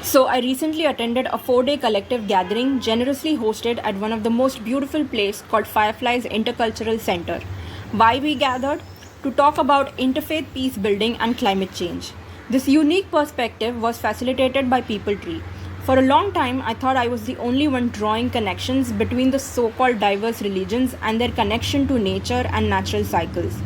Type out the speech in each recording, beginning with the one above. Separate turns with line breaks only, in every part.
So, I recently attended a 4-day collective gathering generously hosted at one of the most beautiful places called Firefly's Intercultural Center. Why we gathered? To talk about interfaith peace building and climate change. This unique perspective was facilitated by People Tree. For a long time, I thought I was the only one drawing connections between the so called diverse religions and their connection to nature and natural cycles.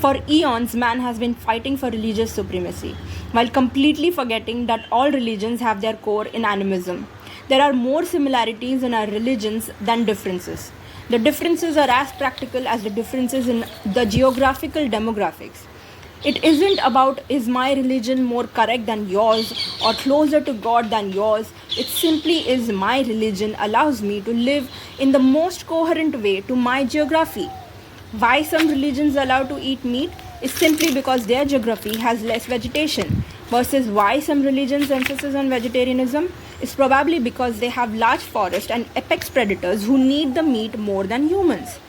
For eons, man has been fighting for religious supremacy, while completely forgetting that all religions have their core in animism. There are more similarities in our religions than differences. The differences are as practical as the differences in the geographical demographics. It isn't about is my religion more correct than yours or closer to God than yours. It simply is my religion allows me to live in the most coherent way to my geography. Why some religions allow to eat meat is simply because their geography has less vegetation, versus why some religions emphasis on vegetarianism is probably because they have large forests and apex predators who need the meat more than humans.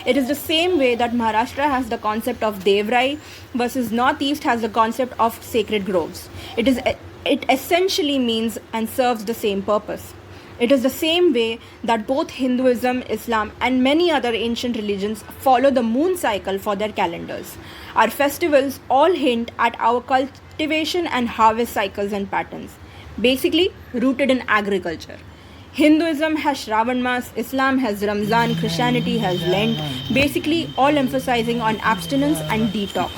It is the same way that Maharashtra has the concept of Devrai versus Northeast has the concept of sacred groves. It essentially means and serves the same purpose. It is the same way that both Hinduism, Islam, and many other ancient religions follow the moon cycle for their calendars. Our festivals all hint at our cultivation and harvest cycles and patterns, basically rooted in agriculture. Hinduism has Shravan Mas, Islam has Ramzan, Christianity has Lent, basically all emphasizing on abstinence and detox.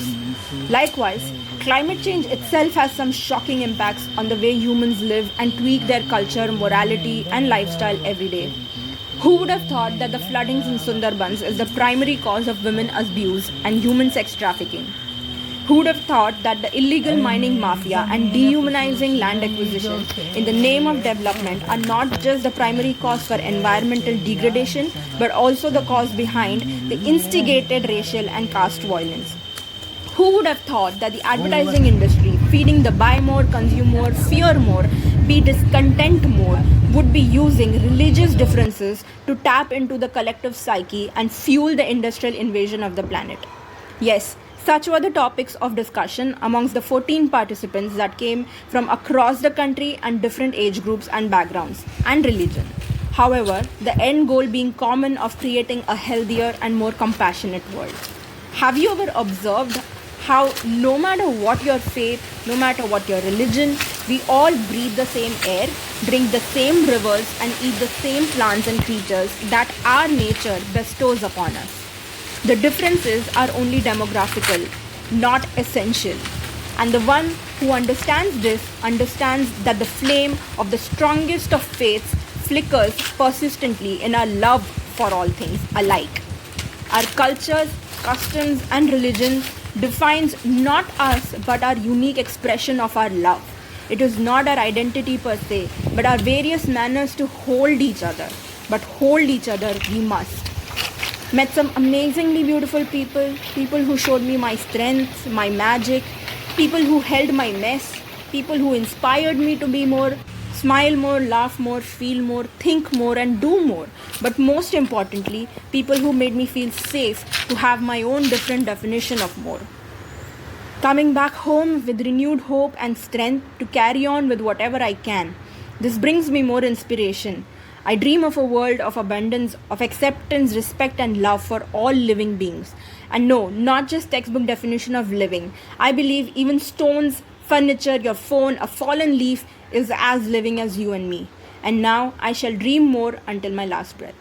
Likewise, climate change itself has some shocking impacts on the way humans live and tweak their culture, morality, and lifestyle every day. Who would have thought that the floodings in Sundarbans is the primary cause of women abuse and human sex trafficking? Who would have thought that the illegal mining mafia and dehumanizing land acquisition in the name of development are not just the primary cause for environmental degradation, but also the cause behind the instigated racial and caste violence? Who would have thought that the advertising industry, feeding the buy more, consume more, fear more, be discontent more, would be using religious differences to tap into the collective psyche and fuel the industrial invasion of the planet? Yes, such were the topics of discussion amongst the 14 participants that came from across the country and different age groups and backgrounds and religion. However, the end goal being common of creating a healthier and more compassionate world. Have you ever observed how no matter what your faith, no matter what your religion, we all breathe the same air, drink the same rivers, and eat the same plants and creatures that our nature bestows upon us? The differences are only demographical, not essential. And the one who understands this understands that the flame of the strongest of faiths flickers persistently in our love for all things alike. Our cultures, customs, and religions defines not us but our unique expression of our love. It is not our identity per se, but our various manners to hold each other. But hold each other we must. Met some amazingly beautiful people who showed me my strengths, my magic, people who held my mess, people who inspired me to be more, smile more, laugh more, feel more, think more, and do more. But most importantly, people who made me feel safe to have my own different definition of more. Coming back home with renewed hope and strength to carry on with whatever I can. This brings me more inspiration. I dream of a world of abundance, of acceptance, respect, and love for all living beings. And no, not just textbook definition of living. I believe even stones, furniture, your phone, a fallen leaf is as living as you and me. And now I shall dream more until my last breath.